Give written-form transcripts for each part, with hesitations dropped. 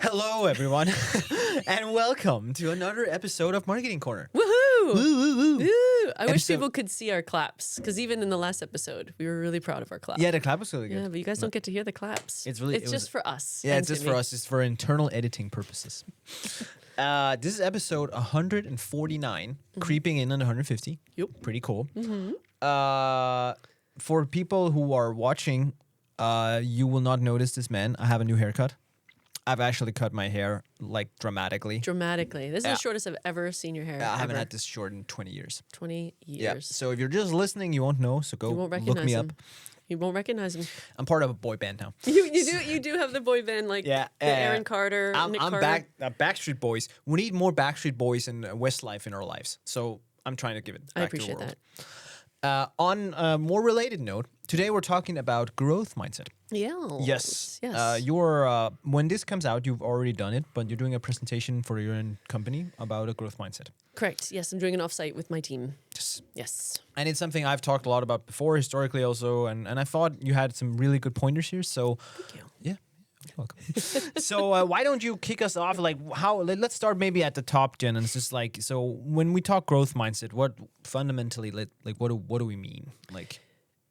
Hello, everyone, and welcome to another episode of Marketing Corner. Woohoo! Woo, woo, woo. Woo! I wish Episode- people could see our claps because even in the last episode, we were really proud of our clap. Yeah, the clap was really good. Yeah, but you guys don't get to hear the claps. It's really- it's it was- just for us. Yeah, and it's just Timmy. for us. It's for internal editing purposes. This is episode 149, creeping in on 150. Yep. Pretty cool. For people who are watching, you will not notice this man. I have a new haircut. I've actually cut my hair like dramatically. Dramatically. This is Yeah. the shortest I've ever seen your hair. I haven't ever. had this short in 20 years. 20 Yeah. years. So if you're just listening, you won't know. So go You won't look recognize me him. up. You won't recognize him. I'm part of a boy band now. You do have the boy band like Yeah, the Aaron Carter, I'm Nick Carter. back. Backstreet Boys. We need more Backstreet Boys and Westlife in our lives. So I'm trying to give it back I to appreciate the world. that. On a more related note, today we're talking about growth mindset. Yeah. Yes. Yes. You're when this comes out, you've already done it, but you're doing a presentation for your own company about a growth mindset. Correct. Yes, I'm doing an offsite with my team. Yes. Yes. And it's something I've talked a lot about before, historically also, and I thought you had some really good pointers here. So Thank you. yeah. You're welcome. So why don't you kick us off? Like let's start maybe at the top, Jen. And it's just like, so when we talk growth mindset, what fundamentally, what do we mean? Like,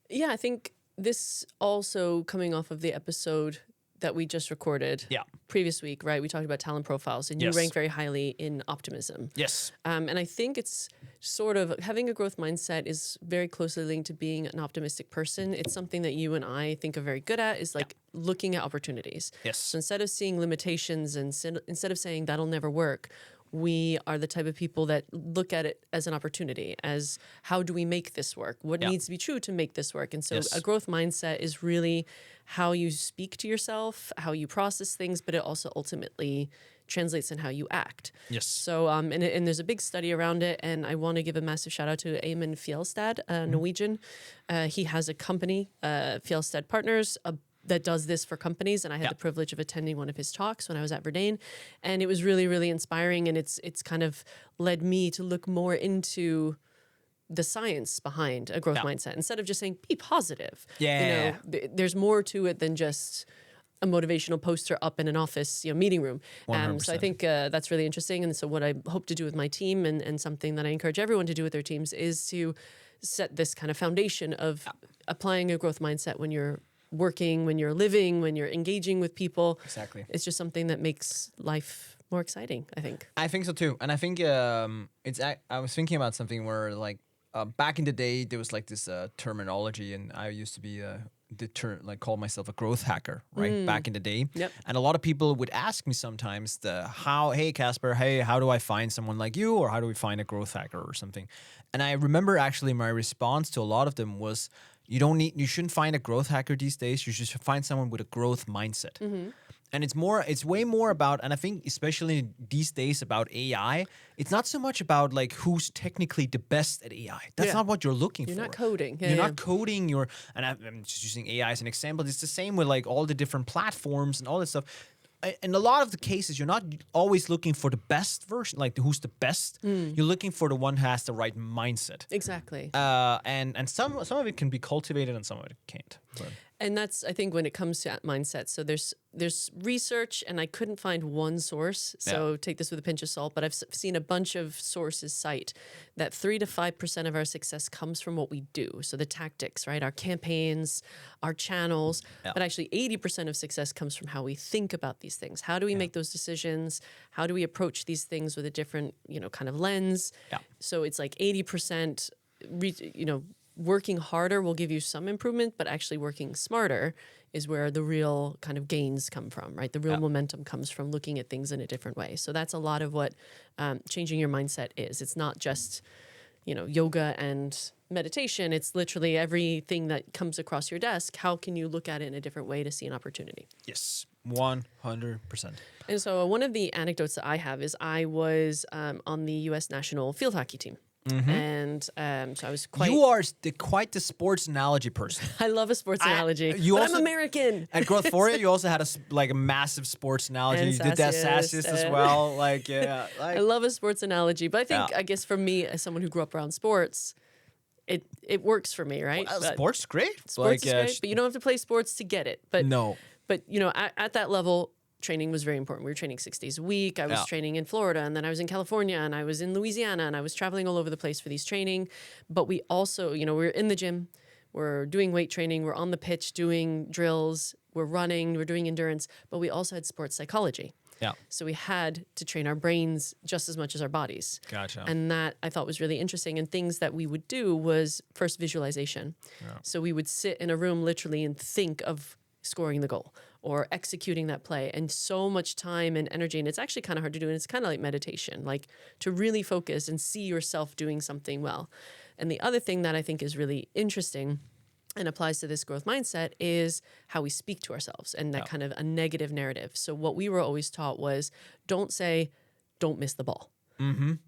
Yeah, I think this also coming off of the episode that we just recorded previous week, right? We talked about talent profiles and you Yes. rank very highly in optimism. yes, And I think it's sort of having a growth mindset is very closely linked to being an optimistic person. It's something that you and I think are very good at is like looking at opportunities. yes, So instead of seeing limitations and instead of saying that'll never work, we are the type of people that look at it as an opportunity, as how do we make this work? What Yeah. needs to be true to make this work? And so Yes. a growth mindset is really how you speak to yourself, how you process things, but it also ultimately translates in how you act. yes. So, and there's a big study around it, and I want to give a massive shout out to Eamon Fjellstad, Norwegian. He has a company, Fjellstad Partners, that does this for companies, and I had the privilege of attending one of his talks when I was at Verdane, and it was really, really inspiring, and it's kind of led me to look more into the science behind a growth mindset instead of just saying be positive. Yeah. You know, there's more to it than just a motivational poster up in an office, meeting room. So I 100%. think that's really interesting. And so what I hope to do with my team and something that I encourage everyone to do with their teams is to set this kind of foundation of applying a growth mindset when you're working, when you're living, when you're engaging with people. Exactly. It's just something that makes life more exciting, I think. I think so too, and I think I was thinking about something where like back in the day there was like this terminology, and I used to be call myself a growth hacker, right? Back in the day, Yep. and a lot of people would ask me sometimes hey Casper, hey, how do I find someone like you, or how do we find a growth hacker or something? And I remember actually my response to a lot of them was, you shouldn't find a growth hacker these days. You should find someone with a growth mindset. And it's way more about, and I think especially these days about AI, it's not so much about like who's technically the best at AI. That's Yeah. not what you're looking You're for. not coding. You're not coding. And I'm just using AI as an example. It's the same with like all the different platforms and all that stuff. In a lot of the cases, you're not always looking for the best version, like who's the best. You're looking for the one who has the right mindset. Exactly. And some of it can be cultivated and some of it can't. But. And that's, I think, when it comes to mindset. So there's research, and I couldn't find one source. So take this with a pinch of salt. But I've seen a bunch of sources cite that 3 to 5% of our success comes from what we do. So the tactics, right? Our campaigns, our channels. But actually, 80% of success comes from how we think about these things. How do we make those decisions? How do we approach these things with a different, kind of lens? Yeah. So it's like 80%, working harder will give you some improvement, but actually working smarter is where the real kind of gains come from, right? The real momentum comes from looking at things in a different way. So that's a lot of what changing your mindset is. It's not just, yoga and meditation. It's literally everything that comes across your desk. How can you look at it in a different way to see an opportunity? Yes, 100%. And so one of the anecdotes that I have is I was on the U.S. national field hockey team. And so I was quite... You are quite the sports analogy person. I love a sports analogy, but I'm American. At Growthphoria, you also had a massive sports analogy. And you did that Sassiest, sassiest as well. Like, yeah. I love a sports analogy, but I think, Yeah. I guess for me, as someone who grew up around sports, it works for me, right? Well, But sports is great. sports is great, but you don't have to play sports to get it. But no. But at that level, training was very important. We were training 6 days a week. I was Yeah. training in Florida, and then I was in California, and I was in Louisiana, and I was traveling all over the place for these training. But we also, we were in the gym, we're doing weight training, we're on the pitch doing drills, we're running, we're doing endurance, but we also had sports psychology. Yeah. So we had to train our brains just as much as our bodies. Gotcha. And that I thought was really interesting. And things that we would do was first visualization. Yeah. So we would sit in a room literally and think of scoring the goal or executing that play, and so much time and energy. And it's actually kind of hard to do. And it's kind of like meditation, like to really focus and see yourself doing something well. And the other thing that I think is really interesting and applies to this growth mindset is how we speak to ourselves and that kind of a negative narrative. So what we were always taught was don't say, don't miss the ball.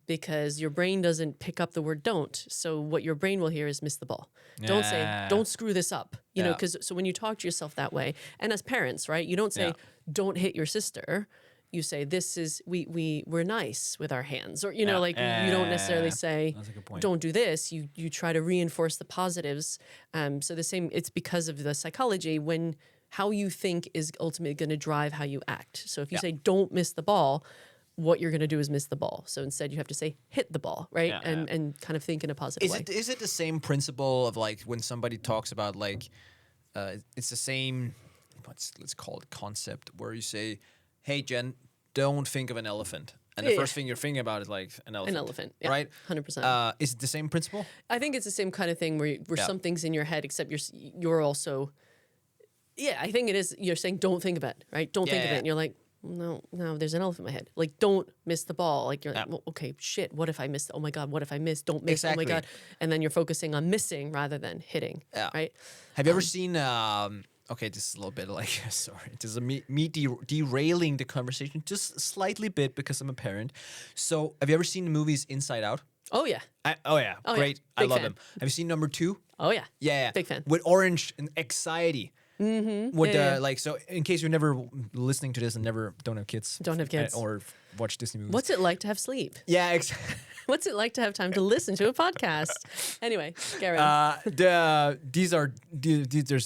Because your brain doesn't pick up the word don't. So what your brain will hear is miss the ball. Don't say, don't screw this up. You know, because so when you talk to yourself that way, and as parents, right, you don't say, don't hit your sister. You say, this is, we're nice with our hands. Or, you don't necessarily say, That's a good point. don't do this. You try to reinforce the positives. So the same, it's because of the psychology when how you think is ultimately going to drive how you act. So if you say, don't miss the ball, what you're going to do is miss the ball. So instead you have to say, hit the ball, right? And kind of think in a positive way. Is it the same principle of like when somebody talks about like, it's the same, let's call it concept where you say, hey, Jen, don't think of an elephant. And the first thing you're thinking about is like an elephant. An elephant, yeah, right? 100%. Is it the same principle? I think it's the same kind of thing where something's in your head, except you're also, I think it is. You're saying don't think of it, right? Don't think of it, and you're like, no, there's an elephant in my head. Like, don't miss the ball. Like you're like, well, okay, shit. What if I missed? Oh my god, what if I missed? Don't miss. Exactly. Oh my god, and then you're focusing on missing rather than hitting, right? Have you ever seen? Okay, this is a little bit like sorry, this is me derailing the conversation just slightly bit because I'm a parent. So, have you ever seen the movies Inside Out? Oh yeah. Great. I Big love fan. them. Have you seen number 2? Oh yeah. Yeah, Big fan. With Orange and Anxiety. With like, so in case you're never listening to this and don't have kids, or watch Disney movies. What's it like to have sleep? Yeah, exactly. What's it like to have time to listen to a podcast? Anyway, carry on. There's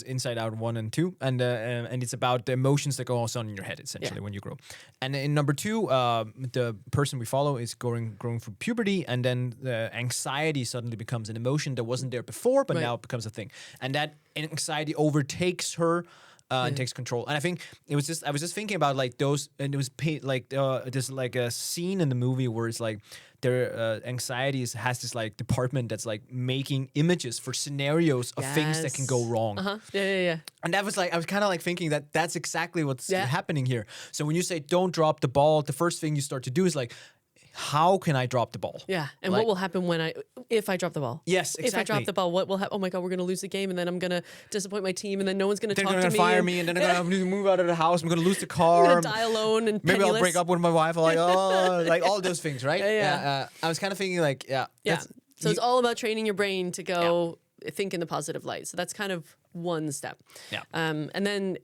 Inside Out 1 and 2, and it's about the emotions that go on in your head essentially when you grow. And in number 2, the person we follow is growing through puberty, and then the anxiety suddenly becomes an emotion that wasn't there before, but now it becomes a thing, and that anxiety overtakes her. And takes control. And I think I was just thinking about like those, and it was there's like a scene in the movie where it's like their anxiety has this like department that's like making images for scenarios of things that can go wrong. Yeah. And that was like, I was kind of like thinking that that's exactly what's happening here. So when you say don't drop the ball, the first thing you start to do is like, how can I drop the ball? Yeah, and like, what will happen if I drop the ball? Yes, exactly. If I drop the ball, what will happen? Oh my God, we're going to lose the game, and then I'm going to disappoint my team, and then no one's going to talk to me. They're going to fire me, and then they're going to move out of the house. I'm going to lose the car. I'm going to die alone and maybe penniless. I'll break up with my wife. Like, oh, like all those things, right? Yeah. I was kind of thinking like, So it's all about training your brain to go think in the positive light. So that's kind of one step. Yeah. And then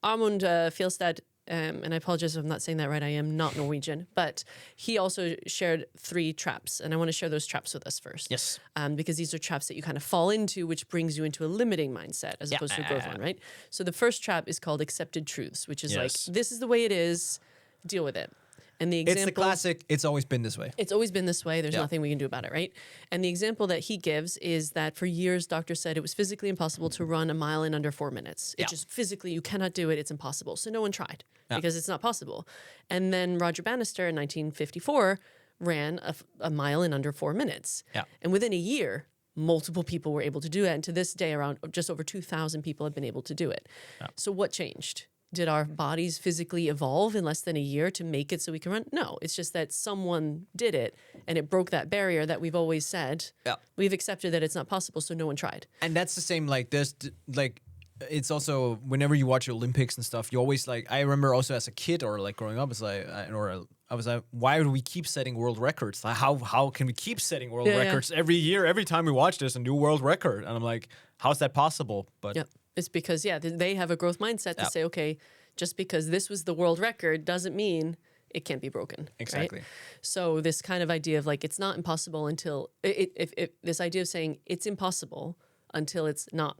Armand Fjellstad, and I apologize if I'm not saying that right. I am not Norwegian, but he also shared 3 traps, and I want to share those traps with us first. Yes. Because these are traps that you kind of fall into, which brings you into a limiting mindset as opposed to a growth one, right? So the first trap is called accepted truths, which is like, this is the way it is, deal with it. And the example, it's the classic, it's always been this way. It's always been this way. There's nothing we can do about it, right? And the example that he gives is that for years, doctors said it was physically impossible to run a mile in under 4 minutes. It just physically, you cannot do it. It's impossible. So no one tried because it's not possible. And then Roger Bannister in 1954 ran a mile in under 4 minutes. Yeah. And within a year, multiple people were able to do that. And to this day, around just over 2,000 people have been able to do it. Yeah. So what changed? Did our bodies physically evolve in less than a year to make it so we can run? No, it's just that someone did it and it broke that barrier that we've always said. Yeah. We've accepted that it's not possible, so no one tried. And that's the same, like, there's, like, it's also, whenever you watch Olympics and stuff, you always, like, I remember also as a kid or, like, growing up, it's like, I was like, why do we keep setting world records? Like, how can we keep setting world records every year, every time we watch this, a new world record? And I'm like, how's that possible? But it's because, they have a growth mindset to say, okay, just because this was the world record doesn't mean it can't be broken. Exactly. Right? So this kind of idea of like, it's not impossible until, this idea of saying it's impossible until it's not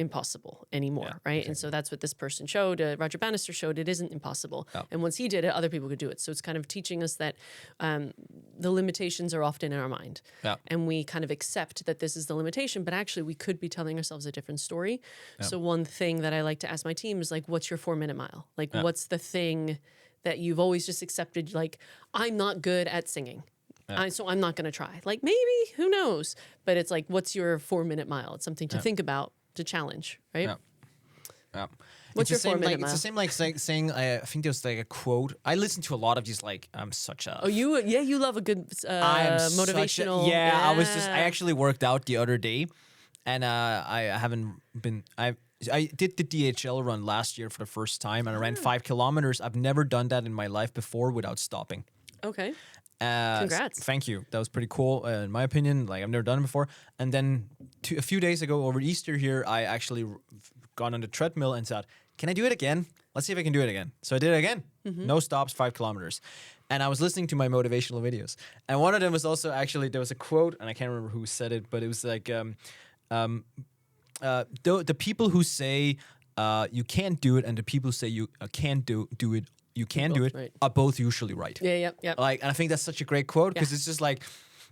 impossible anymore, Yeah, right? exactly. And so that's what this person showed. Roger Bannister showed it isn't impossible. Yeah. And once he did it, other people could do it. So it's kind of teaching us that the limitations are often in our mind. Yeah. And we kind of accept that this is the limitation, but actually we could be telling ourselves a different story. So one thing that I like to ask my team is like, what's your 4-minute mile? Like, what's the thing that you've always just accepted? Like, I'm not good at singing. So I'm not going to try. Like, maybe, who knows? But it's like, what's your 4-minute mile? It's something to think about, to challenge, right? Yeah. Yeah. What's It's the your same, 4-minute like, mile? It's the same like saying, I think there's like a quote. I listen to a lot of these, like, I'm such a... Oh, you love a good I am motivational. I actually worked out the other day, and I haven't been... I did the DHL run last year for the first time, and I ran 5 kilometers. I've never done that in my life before without stopping. Okay. Congrats. Thank you. That was pretty cool, in my opinion. Like, I've never done it before. And then a few days ago, over Easter here, I actually gone on the treadmill and said, can I do it again? Let's see if I can do it again. So I did it again. No stops, 5 kilometers. And I was listening to my motivational videos. And one of them was also actually, there was a quote, and I can't remember who said it, but it was like, the people who say you can't do it and the people who say you can't do it, you can do it, right. are both usually right. Yeah. Like, and I think that's such a great quote because it's just like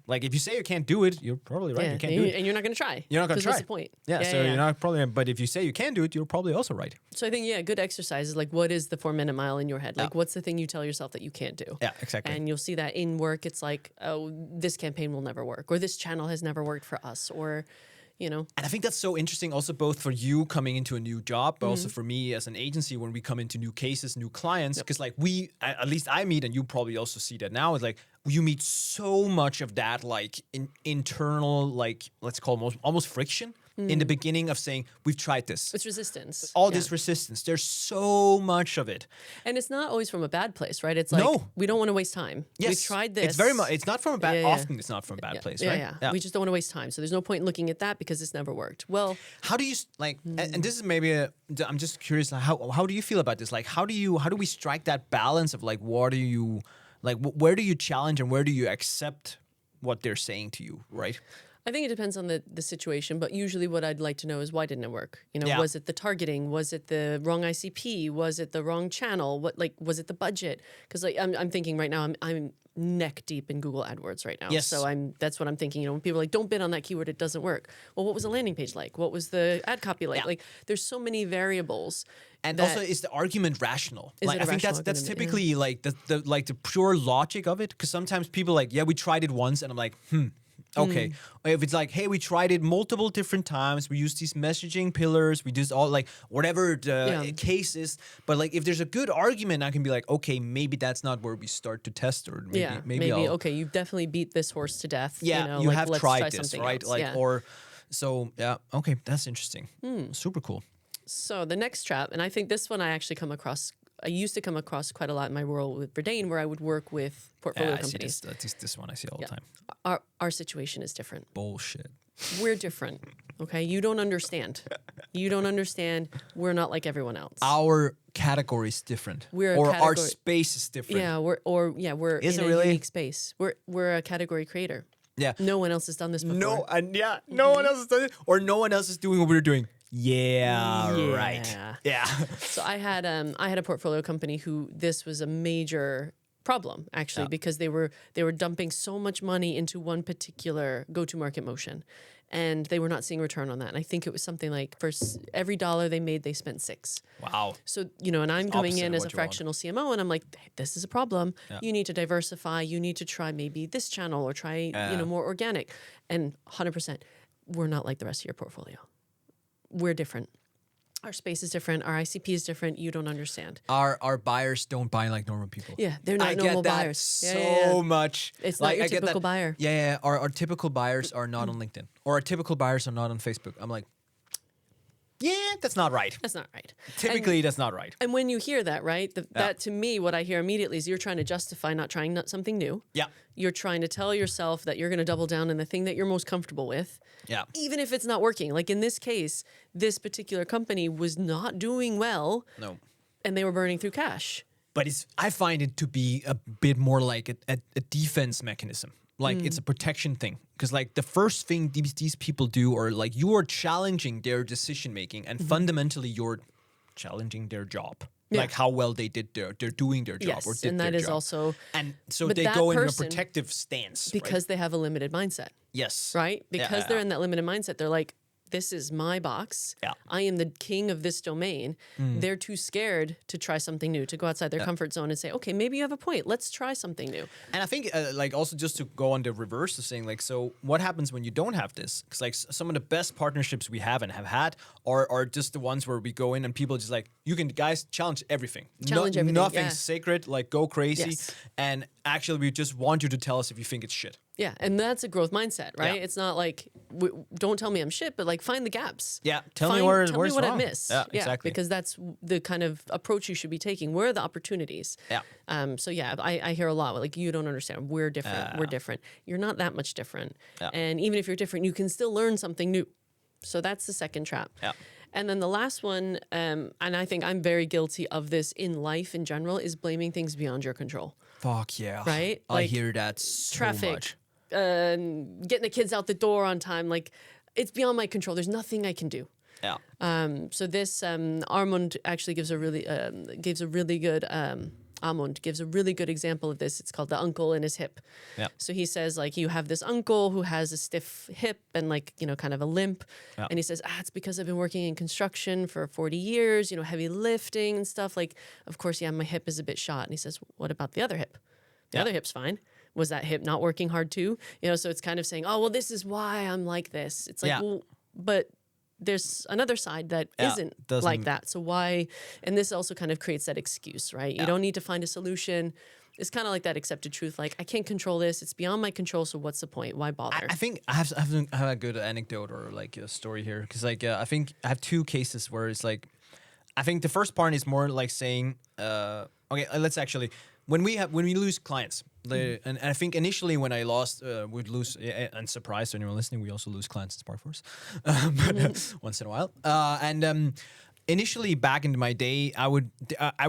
if you say you can't do it, you're probably right. Yeah. You can't do it, And you're not going to try. you're not going to try. What's the point? Yeah, so you're not probably. But if you say you can do it, you're probably also right. So I think, good exercise is like, what is the 4-minute mile in your head? Like, what's the thing you tell yourself that you can't do? Yeah, exactly. And you'll see that in work. It's like, oh, this campaign will never work, or this channel has never worked for us, or, And I think that's so interesting also both for you coming into a new job, but also for me as an agency when we come into new cases, new clients, because like at least I meet, and you probably also see that now, is like you meet so much of that like internal, like let's call it almost friction in the beginning of saying, we've tried this. it's resistance. All this resistance. There's so much of it. And it's not always from a bad place, right? It's like, we don't want to waste time. Yes. We've tried this. It's very much, it's not from a bad, Yeah. often it's not from a bad place, right? Yeah. We just don't want to waste time. So there's no point in looking at that because it's never worked. Well, how do you like? And this is maybe I'm just curious. How do you feel about this? Like, how do we strike that balance of like, what do you like? Where do you challenge and where do you accept what they're saying to you? Right. I think it depends on the situation, but usually what I'd like to know is why didn't it work? Was it the targeting? Was it the wrong ICP? Was it the wrong channel? Was it the budget? Because like I'm thinking right now, I'm neck deep in Google AdWords right now. Yes. So that's what I'm thinking. When people are like, don't bid on that keyword, it doesn't work. Well, what was the landing page like? What was the ad copy like? Like there's so many variables. And also, is the argument rational? Is Like, it a I think rational that's argument? typically like the pure logic of it. Because sometimes people like, we tried it once, and I'm like, okay. If it's like, hey, we tried it multiple different times, we used these messaging pillars, we just all like whatever the case is. But like, if there's a good argument, I can be like, okay, maybe that's not where we start to test, or maybe I'll, okay, you definitely beat this horse to death. Yeah, you have let's tried try this, something right? else. Like, Yeah. or so, okay, that's interesting. Super cool. So the next trap, and I think this one I actually I used to come across quite a lot in my role with Verdane, where I would work with portfolio I see companies. this one I see all the time. Our situation is different. Bullshit. We're different. Okay, you don't understand. You don't understand. We're not like everyone else. Our category is different. We're a our category- space is different. Yeah, we're Is in it a really? unique space. We're a category creator. Yeah. No one else has done this before. No, and no one else is doing it, or no one else is doing what we're doing. Yeah, right. Yeah. So I had a portfolio company who this was a major problem actually because they were dumping so much money into one particular go-to-market motion, and they were not seeing return on that. And I think it was something like for every dollar they made, they spent 6. Wow. So, and I'm coming opposite in of as a what you want. fractional CMO, and I'm like, hey, this is a problem. You need to diversify. You need to try maybe this channel or try, more organic. And 100%, we're not like the rest of your portfolio. We're different. Our space is different. Our ICP is different. You don't understand. Our buyers don't buy like normal people. Yeah, they're not I normal get that buyers. so much. It's not your I get typical that. buyer. Yeah. Our typical buyers are not on LinkedIn, or our typical buyers are not on Facebook. I'm like, yeah, that's not right. That's not right. Typically, that's not right. And when you hear that, right, that to me, what I hear immediately is you're trying to justify not trying something new. Yeah. You're trying to tell yourself that you're going to double down on the thing that you're most comfortable with. Yeah. Even if it's not working. Like in this case, this particular company was not doing well. No. And they were burning through cash. But I find it to be a bit more like a defense mechanism. Like it's a protection thing. Because like the first thing these people do, or like you are challenging their decision making, and fundamentally you're challenging their job. Yeah. Like how well they're doing their job, Yes, or did and their that is job. also, And so but they that go in a person, protective stance. because they have a limited mindset, Yes. right? Yeah, Because yeah, they're yeah. in that limited mindset, they're like, this is my box. Yeah. I am the king of this domain. They're too scared to try something new, to go outside their comfort zone and say, okay, maybe you have a point. Let's try something new. And I think, like, also just to go on the reverse of saying, like, so what happens when you don't have this? Because, like, some of the best partnerships we have and have had are just the ones where we go in and people just like, you can, guys, challenge everything. Challenge everything, Nothing's yeah. sacred. Like, go crazy. Yes. And actually, we just want you to tell us if you think it's shit. Yeah, and that's a growth mindset, right? Yeah. It's not like, don't tell me I'm shit, but like find the gaps. Yeah, tell me Tell where me it's what I wrong. missed. Yeah, exactly. Because that's the kind of approach you should be taking. Where are the opportunities? Yeah. So yeah, I hear a lot like, you don't understand. We're different. We're different. You're not that much different. Yeah. And even if you're different, you can still learn something new. So that's the second trap. Yeah. And then the last one, and I think I'm very guilty of this in life in general, is blaming things beyond your control. Fuck yeah. Right? I Like, hear that so traffic, much. Getting the kids out the door on time, like it's beyond my control. There's nothing I can do. Yeah. So this Armand actually gives a really good Amund gives a really good example of this. It's called the uncle in his hip. Yeah. So he says, like, you have this uncle who has a stiff hip and, like, you know, kind of a limp. Yeah. And he says, it's because I've been working in construction for 40 years, you know, heavy lifting and stuff. Like, of course, yeah, my hip is a bit shot. And he says, what about the other hip? The Yeah. other hip's fine. Was that hip not working hard too? You know, so it's kind of saying, oh, well, this is why I'm like this. It's like, Yeah. well, but there's another side that Yeah, isn't doesn't- like that. So why? And this also kind of creates that excuse, right? You Yeah. don't need to find a solution. It's kind of like that accepted truth. Like, I can't control this. It's beyond my control. So what's the point? Why bother? I think I have a good anecdote or like a story here, because like I think I have two cases where it's like, I think the first part is more like saying, okay, let's actually, when we lose clients, and I think initially when I lost, we'd lose, and surprise to anyone listening, we also lose clients in Sparkforce, but once in a while, and. Initially, back in my day, I would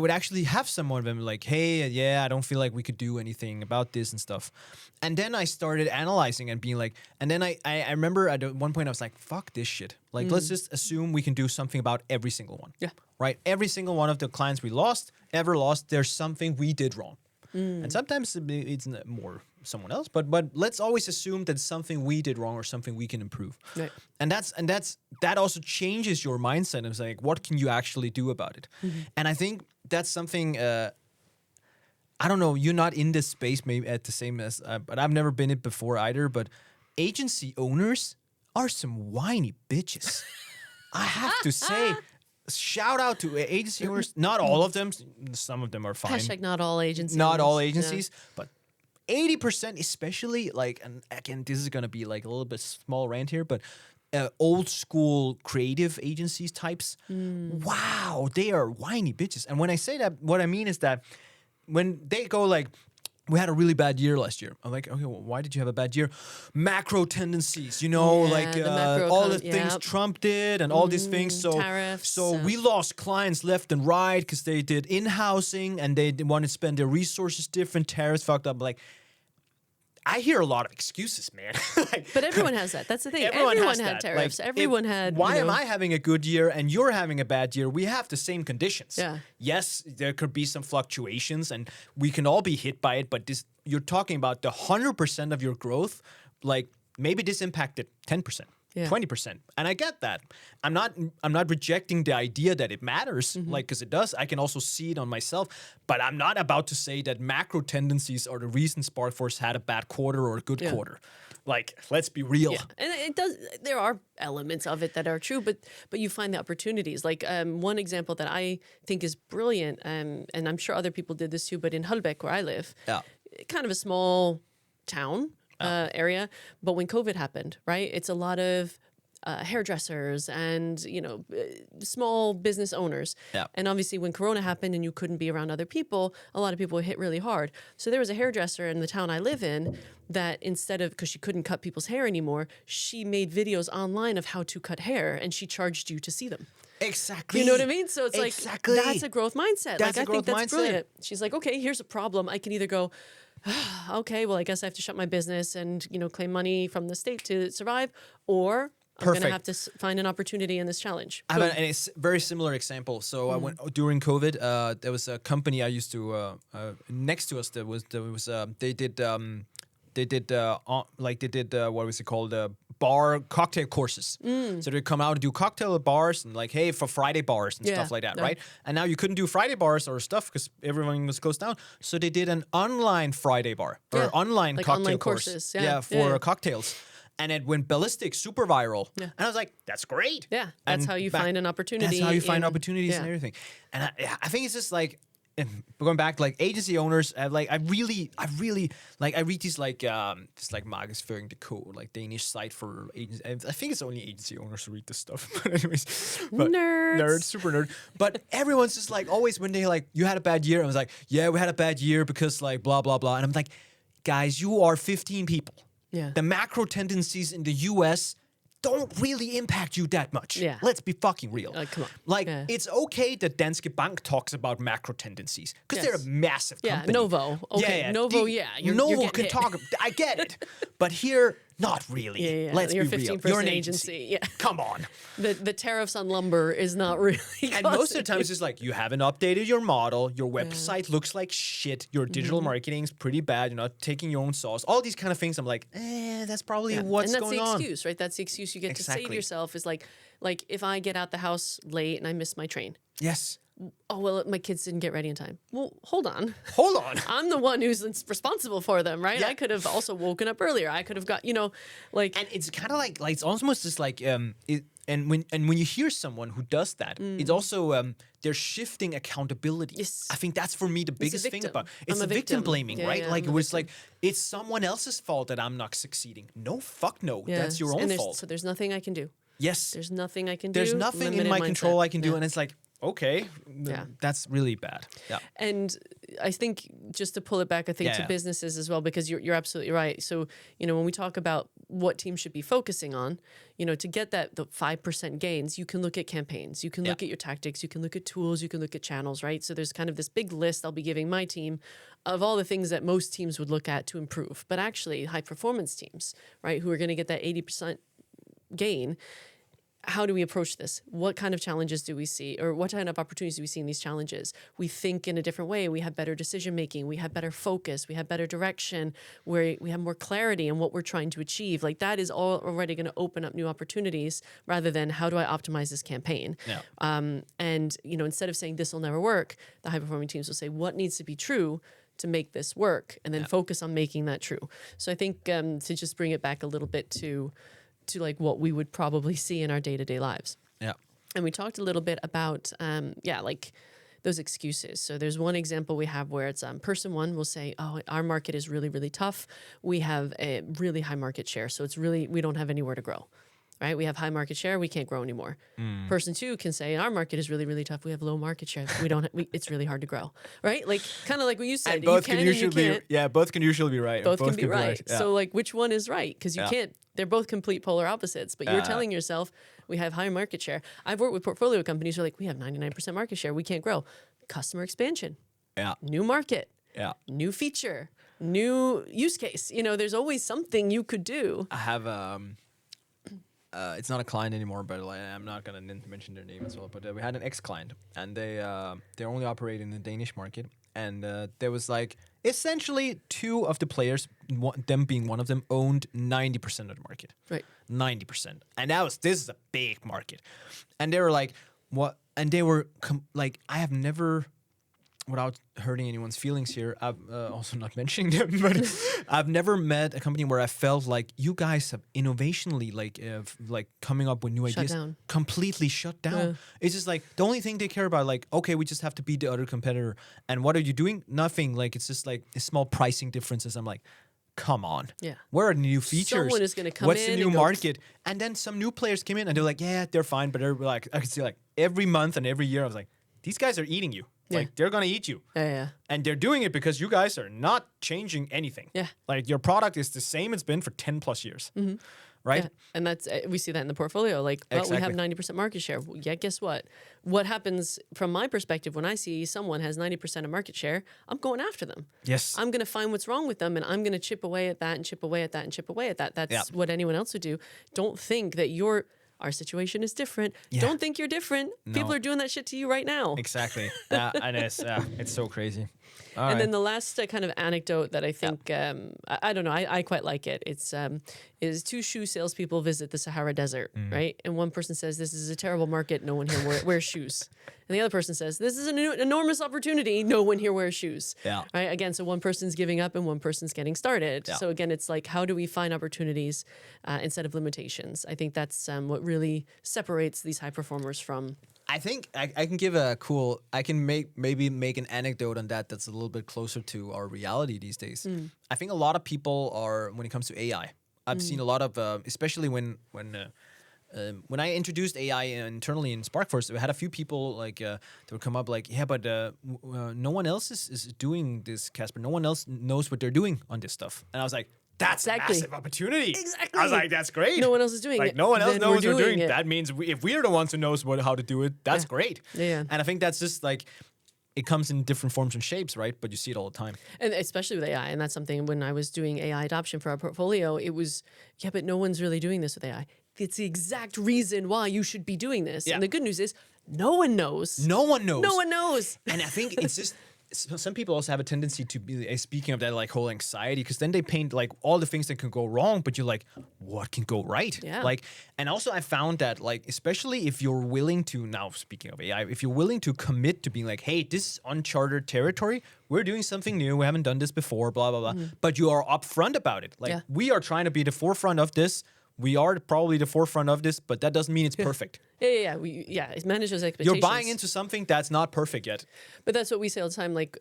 actually have some of them like, hey, yeah, I don't feel like we could do anything about this and stuff. And then I started analyzing and being like, and then I remember at one point I was like, fuck this shit. Like, let's just assume we can do something about every single one. Yeah. Right? Every single one of the clients we ever lost, there's something we did wrong. And sometimes it's more someone else, but let's always assume that something we did wrong or something we can improve. Right. And that also changes your mindset. It's like, what can you actually do about it? And I think that's something. I don't know. You're not in this space, maybe at the same as, but I've never been it before either. But agency owners are some whiny bitches. I have to say. Shout out to agency owners. Not all of them. Some of them are fine. Hashtag not all agencies. Not all Yeah. agencies, but 80%, especially like, and again, this is gonna be like a little bit small rant here, but old school creative agencies types. Wow, they are whiny bitches. And when I say that, what I mean is that when they go like, we had a really bad year last year. I'm like, okay, well, why did you have a bad year? Macro tendencies, you know, Yeah, like the macro all the things yep. Trump did and all these things. So, tariffs, we lost clients left and right because they did in-housing and they wanted to spend their resources different. Tariffs fucked up. Like, I hear a lot of excuses, man. Like, But everyone has that. That's the thing. Everyone Everyone has had that. tariffs. Like, Everyone had. Why you am know, I having a good year and you're having a bad year? We have the same conditions. Yeah. Yes, there could be some fluctuations and we can all be hit by it, but this you're talking about the 100% of your growth. Like, maybe this impacted 10%. Yeah. 20%. And I get that. I'm not rejecting the idea that it matters, like, because it does. I can also see it on myself, but I'm not about to say that macro tendencies are the reason Sparkforce had a bad quarter or a good quarter. Like, let's be real. Yeah, and it does. There are elements of it that are true, but you find the opportunities. Like one example that I think is brilliant, and I'm sure other people did this too. But in Hulbeck, where I live, kind of a small town area. But when COVID happened, right, it's a lot of hairdressers and small business owners. Yeah. And obviously when Corona happened and you couldn't be around other people, a lot of people were hit really hard. So there was a hairdresser in the town I live in that instead of, because she couldn't cut people's hair anymore, she made videos online of how to cut hair and she charged you to see them. Exactly. You know what I mean? So it's Exactly. like, that's a growth mindset. That's like, a growth I think that's mindset. brilliant. She's like, okay, here's a problem. I can either go, Okay, well, I guess I have to shut my business and, claim money from the state to survive, or I'm going to have to find an opportunity in this challenge. I have and it's a very similar example. So I went during COVID. There was a company I used to next to us. There was they did what was it called, bar cocktail courses. So they'd come out and do cocktail bars and like, hey, for Friday bars and stuff like that, right? And now you couldn't do Friday bars or stuff because everything was closed down. So they did an online Friday bar or online like cocktail online course, courses, for cocktails. And it went ballistic, super viral. Yeah. And I was like, that's great. Yeah, that's how you find an opportunity. That's how you find opportunities and everything. And I think it's just like, going back, like agency owners, I really like, I read these like just like markedsføring code, like Danish site for agency. I think it's only agency owners who read this stuff. But anyways, nerds, super nerd. But everyone's just like, always when they like, you had a bad year, I was like, yeah, we had a bad year because like blah blah blah. And I'm like, guys, you are 15 people. Yeah. The macro tendencies in the US don't really impact you that much. Yeah. Let's be fucking real. Come on. Like, it's okay that Danske Bank talks about macro tendencies because they're a massive company. Novo. Okay, Novo, Novo you're can hit. talk. I get it. But here, not really. Yeah. Let's You're be real. 15% You're an agency. Yeah. Come on. The tariffs on lumber is not really And most of the time, it's just like, you haven't updated your model. Your website looks like shit. Your digital marketing's pretty bad. You're not taking your own sauce. All these kind of things. I'm like, that's probably what's going on. And that's the excuse, right? That's the excuse you get to say to yourself is like if I get out the house late and I miss my train. Yes. Oh, well, my kids didn't get ready in time. Well, hold on. I'm the one who's responsible for them, right? Yeah. I could have also woken up earlier. I could have got, like... And it's kind of like it's almost just like, and when you hear someone who does that, it's also, they're shifting accountability. Yes. I think that's for me the biggest thing about it's I'm a victim blaming, right? Yeah, like it was like, it's someone else's fault that I'm not succeeding. No, fuck no. Yeah. That's your own fault. So there's nothing I can do. Yes. There's nothing I can do. There's nothing in my control I can do. And it's like, okay, that's really bad. Yeah. And I think just to pull it back, I think to businesses as well, because you're absolutely right. So, when we talk about what teams should be focusing on, to get the 5% gains, you can look at campaigns, you can look at your tactics, you can look at tools, you can look at channels, right? So there's kind of this big list I'll be giving my team of all the things that most teams would look at to improve. But actually high performance teams, right, who are going to get that 80% gain, how do we approach this? What kind of challenges do we see, or what kind of opportunities do we see in these challenges? We think in a different way. We have better decision making. We have better focus. We have better direction. We have more clarity in what we're trying to achieve. Like that is all already going to open up new opportunities rather than how do I optimize this campaign? Yeah. And instead of saying this will never work, the high performing teams will say what needs to be true to make this work, and then focus on making that true. So I think to just bring it back a little bit to like what we would probably see in our day-to-day lives. Yeah. And we talked a little bit about, like those excuses. So there's one example we have where it's person one will say, oh, our market is really, really tough. We have a really high market share. So we don't have anywhere to grow, right? We have high market share. We can't grow anymore. Person two can say, our market is really, really tough. We have low market share. It's really hard to grow, right? Like kind of like what you said. And both can usually be right. Both can be right. Yeah. So like which one is right? Because you can't, they're both complete polar opposites, but you're telling yourself we have high market share. I've worked with portfolio companies who are like, we have 99% market share. We can't grow. Customer expansion. Yeah. New market. Yeah. New feature. New use case. There's always something you could do. I have it's not a client anymore, but I'm not gonna mention their name as well. But we had an ex-client, and they only operate in the Danish market, and there was like essentially two of the players, them being one of them, owned 90% of the market. Right. 90%, and this is a big market, and they were like, what? And they were like, I have never. Without hurting anyone's feelings here, I've also not mentioning them, but I've never met a company where I felt like you guys have innovationally, like coming up with new ideas, completely shut down. Yeah. It's just like the only thing they care about, like, okay, we just have to beat the other competitor. And what are you doing? Nothing. Like, it's just like small pricing differences. I'm like, come on. Yeah. Where are the new features? Someone is going to come What's in. the new market? And then some new players came in and they're like, yeah, they're fine. But they're like, I could see like every month and every year, I was like, these guys are eating you. Like, they're going to eat you. Yeah. And they're doing it because you guys are not changing anything. Yeah. Like, your product is the same it's been for 10 plus years. Mm-hmm. right? Yeah. And that's we see that in the portfolio. Like, well, we have Exactly. 90% market share. Well, yeah, guess what? What happens from my perspective when I see someone has 90% of market share? I'm going after them. Yes. I'm going to find what's wrong with them, and I'm going to chip away at that and chip away at that and chip away at that. That's what anyone else would do. Don't think that our situation is different. Yeah. Don't think you're different. People are doing that shit to you right now. Exactly. And it's so crazy. All And right. then the last kind of anecdote that I think I don't know, I quite like it. It's is two shoe salespeople visit the Sahara Desert, right? And one person says, "This is a terrible market. No one here wears shoes." And the other person says, "This is an enormous opportunity. No one here wears shoes." Yeah. Right. Again, so one person's giving up and one person's getting started. Yeah. So again, it's like, how do we find opportunities instead of limitations? I think that's what really separates these high performers from. I think I can give I can maybe make an anecdote on that that's a little bit closer to our reality these days. I think a lot of people are, when it comes to AI, I've seen a lot of, especially when I introduced AI internally in SparkForce, I had a few people like that would come up like, yeah, but no one else is doing this, Casper. No one else knows what they're doing on this stuff. And I was like, that's Exactly. a massive opportunity. Exactly. I was like, that's great. No one else is doing like, it. no one else Then knows we're what they're doing doing. it. That means if we're the ones who knows how to do it, that's great. Yeah. And I think that's just like, it comes in different forms and shapes, right? But you see it all the time. And especially with AI, and that's something when I was doing AI adoption for our portfolio, it was, yeah, but no one's really doing this with AI. It's the exact reason why you should be doing this. Yeah. And the good news is, no one knows. No one knows. No one knows. And I think it's just some people also have a tendency to be speaking of that like whole anxiety, because then they paint like all the things that can go wrong, but you're like, what can go right? Yeah. Like, and also I found that like, especially if you're willing to, now speaking of AI, if you're willing to commit to being like, hey, this is uncharted territory, we're doing something new, we haven't done this before, blah blah blah, but you are upfront about it. Like, we are trying to be the forefront of this. We are probably the forefront of this, but that doesn't mean it's perfect. Yeah. It manages expectations. You're buying into something that's not perfect yet. But that's what we say all the time, like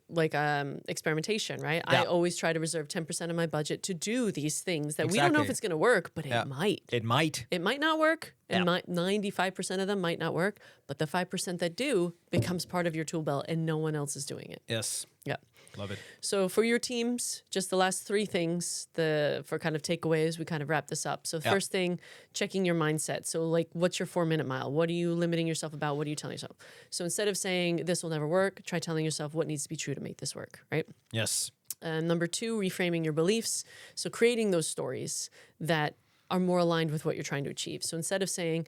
experimentation, right? Yeah. I always try to reserve 10% of my budget to do these things that we don't know if Exactly. it's going to work, but it might. It might. It might not work, and 95% of them might not work, but the 5% that do becomes part of your tool belt, and no one else is doing it. Yes. Yeah. Love it. So for your teams, just the last three things, for kind of takeaways, we kind of wrap this up. So first thing, checking your mindset. So like, what's your 4-minute mile? What are you limiting yourself about? What are you telling yourself? So instead of saying this will never work, try telling yourself what needs to be true to make this work, right? Yes. Number 2, reframing your beliefs. So creating those stories that are more aligned with what you're trying to achieve. So instead of saying,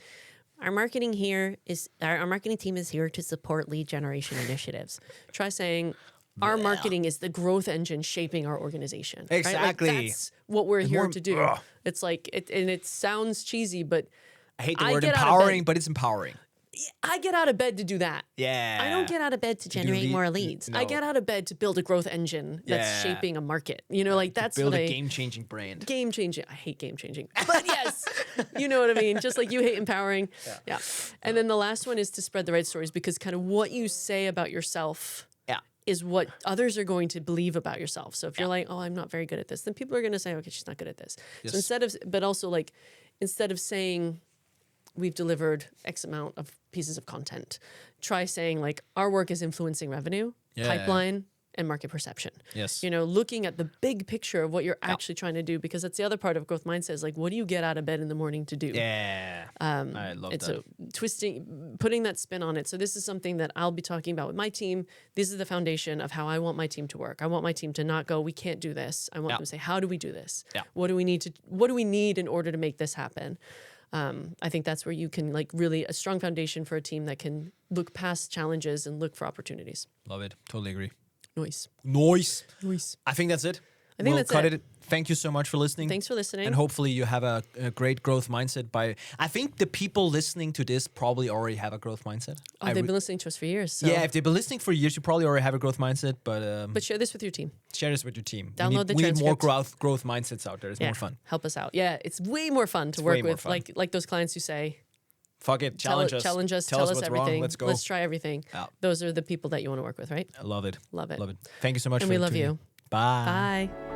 our marketing team is here to support lead generation initiatives, try saying, our marketing is the growth engine shaping our organization. Right? Exactly. Like that's what we're here more- to do. Ugh. It's like, and it sounds cheesy, but I hate the I word get out of empowering, bed- but it's empowering. I get out of bed to do that. Yeah. I don't get out of bed to generate more leads. I no. get out of bed to build a growth engine that's Yeah. shaping a market. You know, like that's Build what a I... game-changing brand. Game changing. I hate game changing, but yes, you know what I mean. Just like you hate empowering. Yeah. And then the last one is to spread the right stories, because kind of what you say about yourself is what others are going to believe about yourself. So if you're like, oh, I'm not very good at this, then people are going to say, okay, she's not good at this. Yes. So instead of saying we've delivered X amount of pieces of content, try saying like our work is influencing revenue, pipeline, and market perception. Yes. You know, looking at the big picture of what you're actually trying to do, because that's the other part of growth mindset is like, what do you get out of bed in the morning to do? Yeah. I love that. So putting that spin on it. So this is something that I'll be talking about with my team. This is the foundation of how I want my team to work. I want my team to not go, we can't do this. I want them to say, how do we do this? Yeah. What do we need in order to make this happen? I think that's where you can like really a strong foundation for a team that can look past challenges and look for opportunities. Love it. Totally agree. Noise. I think that's it. I think We'll that's cut it. it. Thank you so much for listening. Thanks for listening. And hopefully you have a great growth mindset. I think the people listening to this probably already have a growth mindset. They've been listening to us for years. So. Yeah, if they've been listening for years, you probably already have a growth mindset. But share this with your team. share this with your team. Download the we need more transcript. growth mindsets out there. It's more fun. Help us out. Yeah, it's way more fun to work way more with. fun. Like those clients who say, Fuck it. Challenge us. Challenge us. Tell Tell us what's everything. wrong. Let's go. Let's try everything. Yeah. Those are the people that you want to work with, right? I love it. Love it. Love it. Thank you so much And for we love tuning you. in. Bye. Bye.